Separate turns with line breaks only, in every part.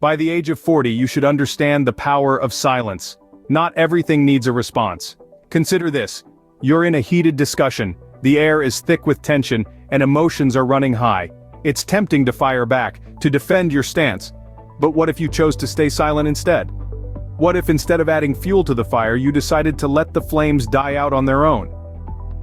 By the age of 40, you should understand the power of silence. Not everything needs a response. Consider this. You're in a heated discussion, the air is thick with tension, and emotions are running high. It's tempting to fire back, to defend your stance. But what if you chose to stay silent instead? What if instead of adding fuel to the fire, you decided to let the flames die out on their own?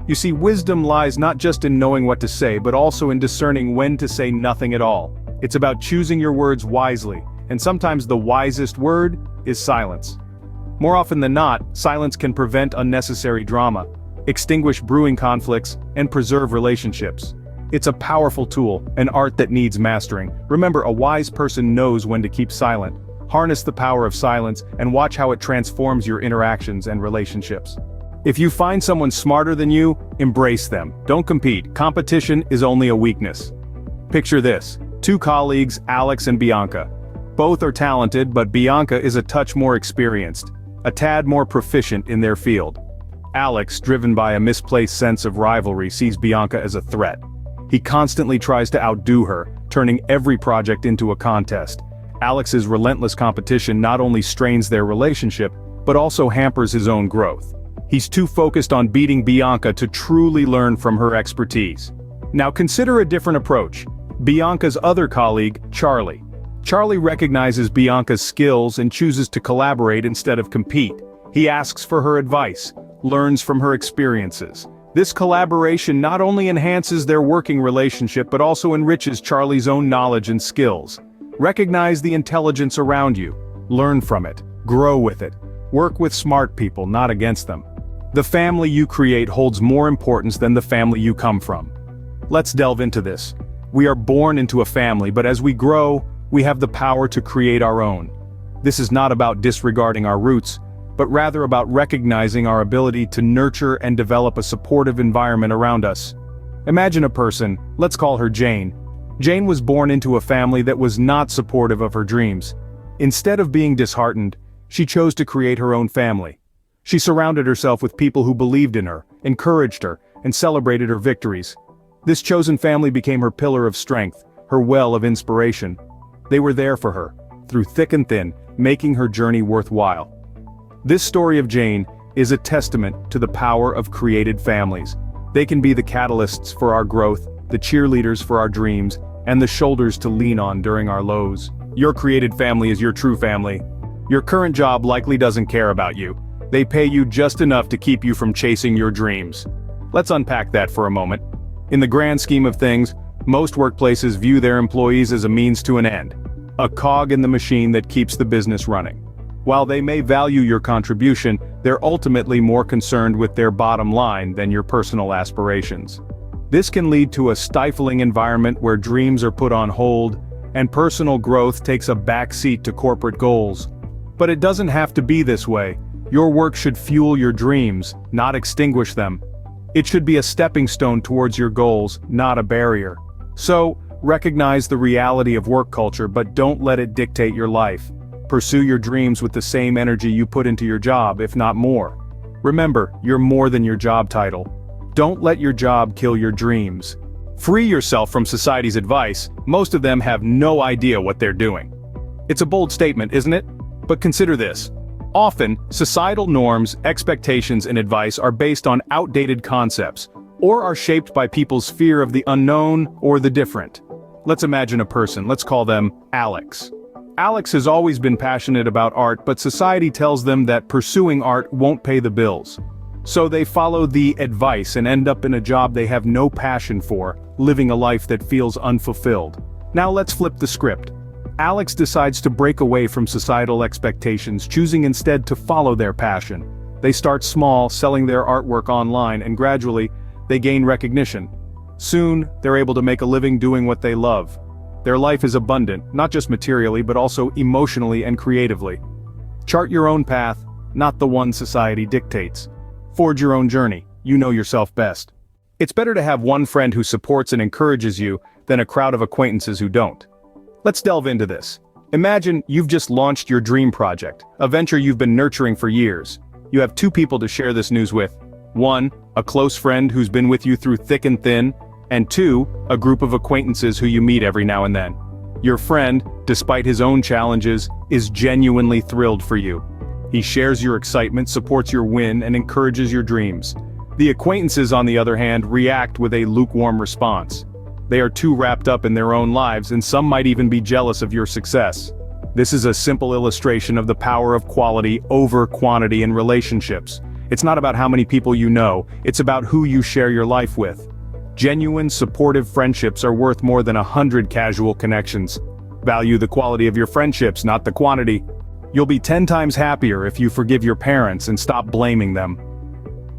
You see, wisdom lies not just in knowing what to say, but also in discerning when to say nothing at all. It's about choosing your words wisely, and sometimes the wisest word is silence. More often than not, silence can prevent unnecessary drama, extinguish brewing conflicts, and preserve relationships. It's a powerful tool, an art that needs mastering. Remember, a wise person knows when to keep silent. Harness the power of silence and watch how it transforms your interactions and relationships. If you find someone smarter than you, embrace them. Don't compete. Competition is only a weakness. Picture this. Two colleagues, Alex and Bianca. Both are talented, but Bianca is a touch more experienced, a tad more proficient in their field. Alex, driven by a misplaced sense of rivalry, sees Bianca as a threat. He constantly tries to outdo her, turning every project into a contest. Alex's relentless competition not only strains their relationship, but also hampers his own growth. He's too focused on beating Bianca to truly learn from her expertise. Now consider a different approach. Bianca's other colleague, Charlie. Charlie recognizes Bianca's skills and chooses to collaborate instead of compete. He asks for her advice, learns from her experiences. This collaboration not only enhances their working relationship but also enriches Charlie's own knowledge and skills. Recognize the intelligence around you. Learn from it. Grow with it. Work with smart people, not against them. The family you create holds more importance than the family you come from. Let's delve into this. We are born into a family, but as we grow, we have the power to create our own. This is not about disregarding our roots, but rather about recognizing our ability to nurture and develop a supportive environment around us. Imagine a person, let's call her Jane. Jane was born into a family that was not supportive of her dreams. Instead of being disheartened, she chose to create her own family. She surrounded herself with people who believed in her, encouraged her, and celebrated her victories. This chosen family became her pillar of strength, her well of inspiration. They were there for her, through thick and thin, making her journey worthwhile. This story of Jane is a testament to the power of created families. They can be the catalysts for our growth, the cheerleaders for our dreams, and the shoulders to lean on during our lows. Your created family is your true family. Your current job likely doesn't care about you. They pay you just enough to keep you from chasing your dreams. Let's unpack that for a moment. In the grand scheme of things, most workplaces view their employees as a means to an end, a cog in the machine that keeps the business running. While they may value your contribution, they're ultimately more concerned with their bottom line than your personal aspirations. This can lead to a stifling environment where dreams are put on hold, and personal growth takes a backseat to corporate goals. But it doesn't have to be this way. Your work should fuel your dreams, not extinguish them. It should be a stepping stone towards your goals, not a barrier. So, recognize the reality of work culture, but don't let it dictate your life. Pursue your dreams with the same energy you put into your job, if not more. Remember, you're more than your job title. Don't let your job kill your dreams. Free yourself from society's advice. Most of them have no idea what they're doing. It's a bold statement, isn't it? But consider this. Often, societal norms, expectations, and advice are based on outdated concepts, or are shaped by people's fear of the unknown or the different. Let's imagine a person, let's call them Alex. Alex has always been passionate about art, but society tells them that pursuing art won't pay the bills. So they follow the advice and end up in a job they have no passion for, living a life that feels unfulfilled. Now let's flip the script. Alex decides to break away from societal expectations, choosing instead to follow their passion. They start small, selling their artwork online, and gradually, they gain recognition. Soon, they're able to make a living doing what they love. Their life is abundant, not just materially but also emotionally and creatively. Chart your own path, not the one society dictates. Forge your own journey, you know yourself best. It's better to have one friend who supports and encourages you than a crowd of acquaintances who don't. Let's delve into this. Imagine you've just launched your dream project, a venture you've been nurturing for years. You have two people to share this news with. One, a close friend who's been with you through thick and thin, and two, a group of acquaintances who you meet every now and then. Your friend, despite his own challenges, is genuinely thrilled for you. He shares your excitement, supports your win, and encourages your dreams. The acquaintances, on the other hand, react with a lukewarm response. They are too wrapped up in their own lives, and some might even be jealous of your success. This is a simple illustration of the power of quality over quantity in relationships. It's not about how many people you know, it's about who you share your life with. Genuine, supportive friendships are worth more than 100 casual connections. Value the quality of your friendships, not the quantity. You'll be 10 times happier if you forgive your parents and stop blaming them.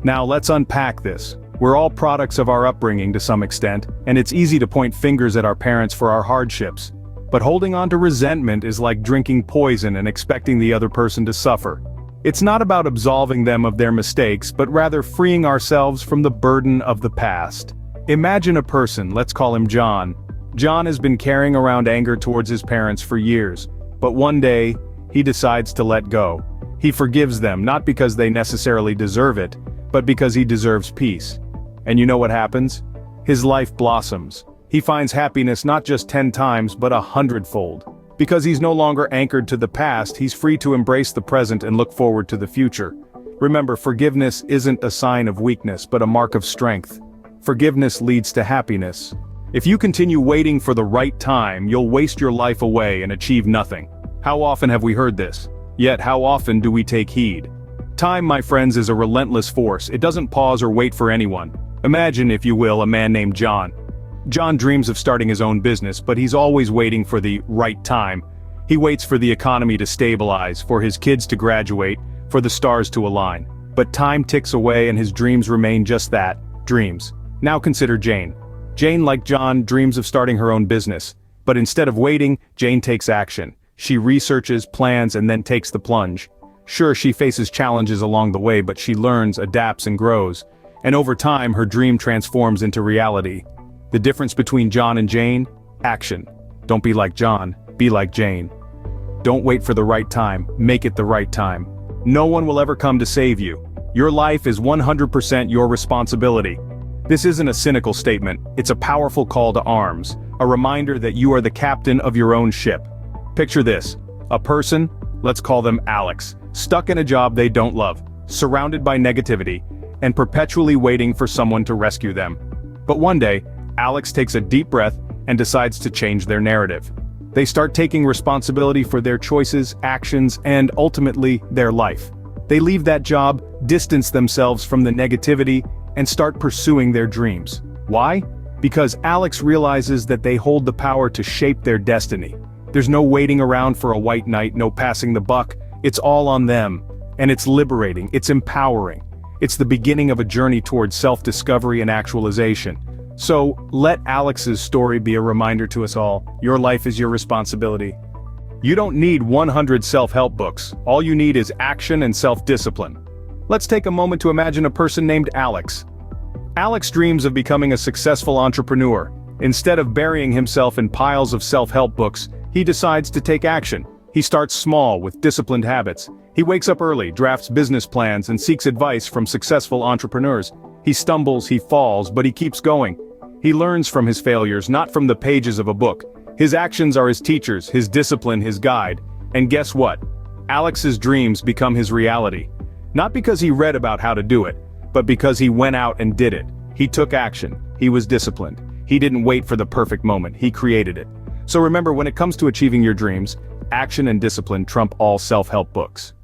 Now let's unpack this. We're all products of our upbringing to some extent, and it's easy to point fingers at our parents for our hardships. But holding on to resentment is like drinking poison and expecting the other person to suffer. It's not about absolving them of their mistakes, but rather freeing ourselves from the burden of the past. Imagine a person, let's call him John. John has been carrying around anger towards his parents for years, but one day, he decides to let go. He forgives them, not because they necessarily deserve it, but because he deserves peace. And you know what happens? His life blossoms. He finds happiness not just 10 times, but 100-fold. Because he's no longer anchored to the past, he's free to embrace the present and look forward to the future. Remember, forgiveness isn't a sign of weakness, but a mark of strength. Forgiveness leads to happiness. If you continue waiting for the right time, you'll waste your life away and achieve nothing. How often have we heard this? Yet how often do we take heed? Time, my friends, is a relentless force. It doesn't pause or wait for anyone. Imagine, if you will, a man named John. John dreams of starting his own business, but he's always waiting for the right time. He waits for the economy to stabilize, for his kids to graduate, for the stars to align. But time ticks away and his dreams remain just that, dreams. Now consider Jane. Jane, like John, dreams of starting her own business. But instead of waiting, Jane takes action. She researches, plans, and then takes the plunge. Sure, she faces challenges along the way, but she learns, adapts, and grows. And over time, her dream transforms into reality. The difference between John and Jane? Action. Don't be like John, be like Jane. Don't wait for the right time, make it the right time. No one will ever come to save you. Your life is 100% your responsibility. This isn't a cynical statement, it's a powerful call to arms, a reminder that you are the captain of your own ship. Picture this, a person, let's call them Alex, stuck in a job they don't love, surrounded by negativity, and perpetually waiting for someone to rescue them. But one day, Alex takes a deep breath and decides to change their narrative. They start taking responsibility for their choices, actions, and ultimately, their life. They leave that job, distance themselves from the negativity, and start pursuing their dreams. Why? Because Alex realizes that they hold the power to shape their destiny. There's no waiting around for a white knight, no passing the buck. It's all on them. And it's liberating, it's empowering. It's the beginning of a journey towards self-discovery and actualization. So, let Alex's story be a reminder to us all, your life is your responsibility. You don't need 100 self-help books, all you need is action and self-discipline. Let's take a moment to imagine a person named Alex. Alex dreams of becoming a successful entrepreneur. Instead of burying himself in piles of self-help books, he decides to take action. He starts small with disciplined habits. He wakes up early, drafts business plans, and seeks advice from successful entrepreneurs. He stumbles, he falls, but he keeps going. He learns from his failures, not from the pages of a book. His actions are his teachers, his discipline his guide. And guess what? Alex's dreams become his reality. Not because he read about how to do it, but because he went out and did it. He took action. He was disciplined. He didn't wait for the perfect moment, he created it. So remember, when it comes to achieving your dreams, action and discipline trump all self-help books.